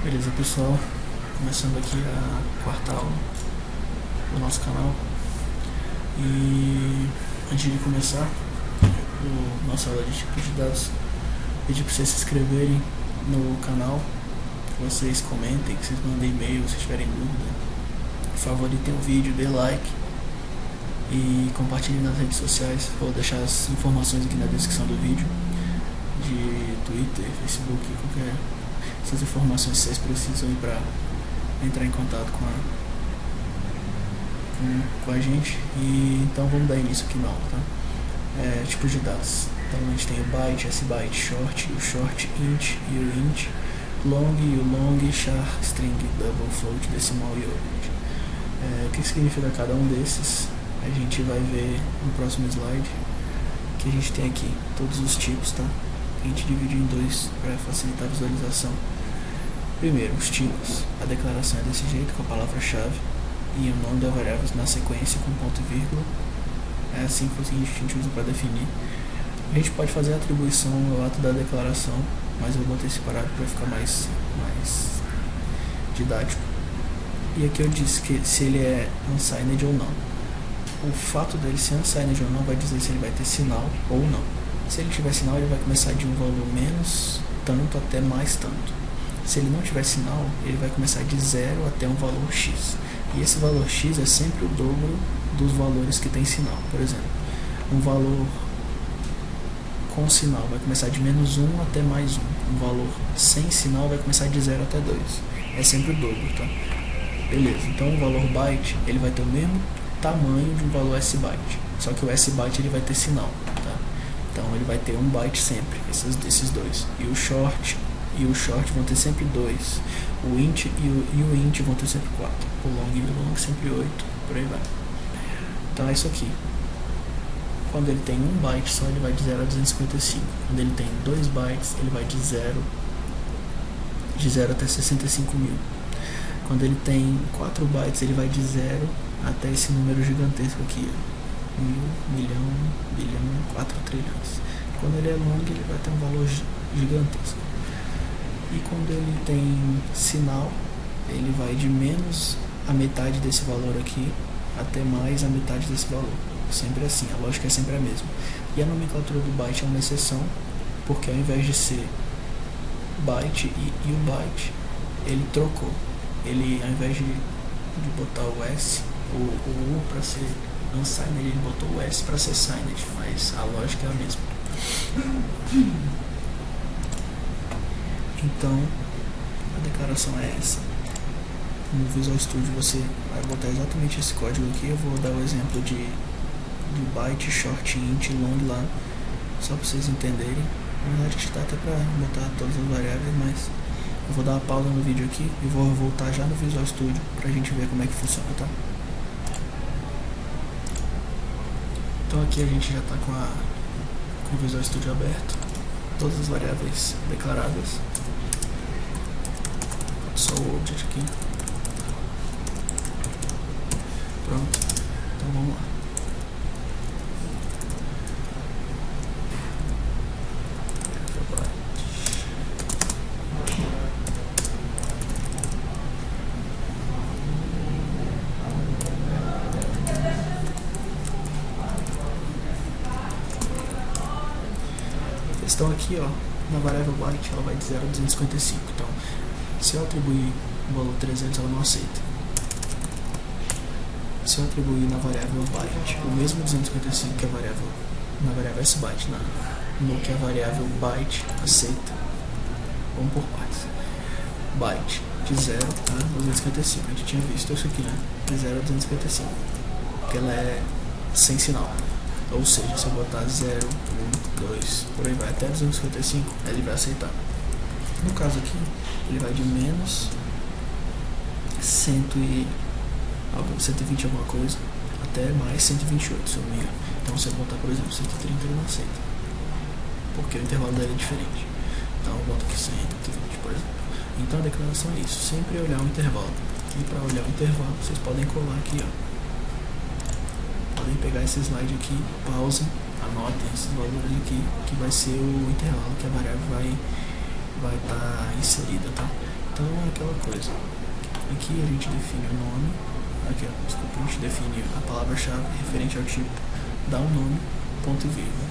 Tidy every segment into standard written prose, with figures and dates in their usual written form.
Beleza, pessoal, começando aqui a quarta aula do nosso canal. E antes de começar a nossa aula de tipos de dados, pedir para vocês se inscreverem no canal, que vocês comentem, que vocês mandem e-mail se tiverem dúvida, favoritem o vídeo, dê like e compartilhem nas redes sociais. Vou deixar as informações aqui na descrição do vídeo, de Twitter, Facebook, qualquer essas informações que vocês precisam para entrar em contato com a gente. E então vamos dar início aqui na aula, tá? Tipos de dados. Então a gente tem o byte, sbyte, short, o short, int e o int, long e o long, char, string, double, float, decimal e orbit. O que significa cada um desses a gente vai ver no próximo slide, que a gente tem aqui todos os tipos, tá? A gente divide em dois para facilitar a visualização. Primeiro, os tipos. A declaração é desse jeito, com a palavra-chave e o nome da variável na sequência com ponto e vírgula. É assim que a gente usa para definir. A gente pode fazer a atribuição ao ato da declaração, mas eu botei separado para ficar mais didático. E aqui eu disse que se ele é unsigned ou não. O fato dele ser unsigned ou não vai dizer se ele vai ter sinal ou não. Se ele tiver sinal, ele vai começar de um valor menos tanto até mais tanto. Se ele não tiver sinal, ele vai começar de 0 até um valor x. E esse valor x é sempre o dobro dos valores que tem sinal. Por exemplo, um valor com sinal vai começar de menos 1 até mais 1. Um valor sem sinal vai começar de 0 até 2. É sempre o dobro, tá? Beleza, então o valor byte ele vai ter o mesmo tamanho de um valor sbyte. Só que o sbyte ele vai ter sinal, tá? Então ele vai ter um byte sempre, esses dois. E o short vão ter sempre 2. O int e o int vão ter sempre 4. O long e o long sempre 8. Por aí vai. Então é isso aqui. Quando ele tem 1 byte só, ele vai de 0 a 255. Quando ele tem 2 bytes, ele vai de 0 até 65.000. Quando ele tem 4 bytes, ele vai de 0 até esse número gigantesco aqui. 1.000, milhão, bilhão, 4 trilhões. Quando ele é long, ele vai ter um valor gigantesco. E quando ele tem sinal, ele vai de menos a metade desse valor aqui até mais a metade desse valor. Sempre assim, a lógica é sempre a mesma. E a nomenclatura do byte é uma exceção, porque ao invés de ser byte e o byte, ele trocou. Ele, ao invés de botar o S, o U para ser unsigned, ele botou o S para ser signed, mas a lógica é a mesma. Então, a declaração é essa. No Visual Studio você vai botar exatamente esse código aqui. Eu vou dar o exemplo de byte, short, int, long lá, só para vocês entenderem. Na verdade, a gente dá até para botar todas as variáveis, mas eu vou dar uma pausa no vídeo aqui e vou voltar já no Visual Studio para a gente ver como é que funciona, tá? Então aqui a gente já está com o Visual Studio aberto, todas as variáveis declaradas. Só o object aqui. Pronto. Então vamos lá. A questão aqui, ó, na variável byte, ela vai de 0 a 255. Então, se eu atribuir o valor 300, ela não aceita. Se eu atribuir na variável byte o mesmo 255 que na variável sbyte, no que a variável byte aceita, vamos por partes. Byte de 0 a 255, a gente tinha visto isso aqui, né? De 0 a 255, porque ela é sem sinal. Ou seja, se eu botar 0, 1, 2, por aí vai até 255, ele vai aceitar. No caso aqui, ele vai de menos 120 alguma coisa até mais 128, se eu não me engano. Então se eu botar, por exemplo, 130, ele não aceita, porque o intervalo dele é diferente. Então eu boto aqui 120, por exemplo. Então a declaração é isso, sempre olhar o intervalo. E para olhar o intervalo, vocês podem colar aqui, ó. Podem pegar esse slide aqui, pausem, anotem esses valores aqui, que vai ser o intervalo que a variável vai estar inserida, tá? Então é aquela coisa. Aqui a gente define o nome, aqui ó, desculpa, a gente define a palavra-chave referente ao tipo, dá um nome, ponto e vírgula.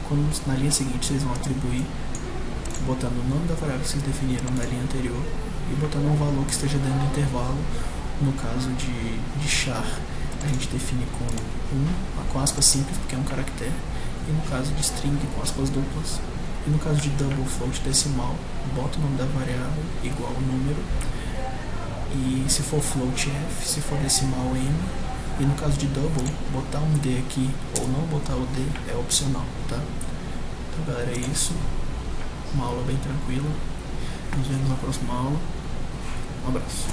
Quando na linha seguinte vocês vão atribuir, botando o nome da variável que vocês definiram na linha anterior e botando um valor que esteja dentro do intervalo. No caso de char, a gente define com aspas simples, porque é um caractere, e no caso de string, com aspas duplas, e no caso de double float decimal, bota o nome da variável igual ao número, e se for float f, se for decimal m, e no caso de double, botar um d aqui ou não botar o d é opcional, tá? Então galera, é isso, uma aula bem tranquila, nos vemos na próxima aula, um abraço.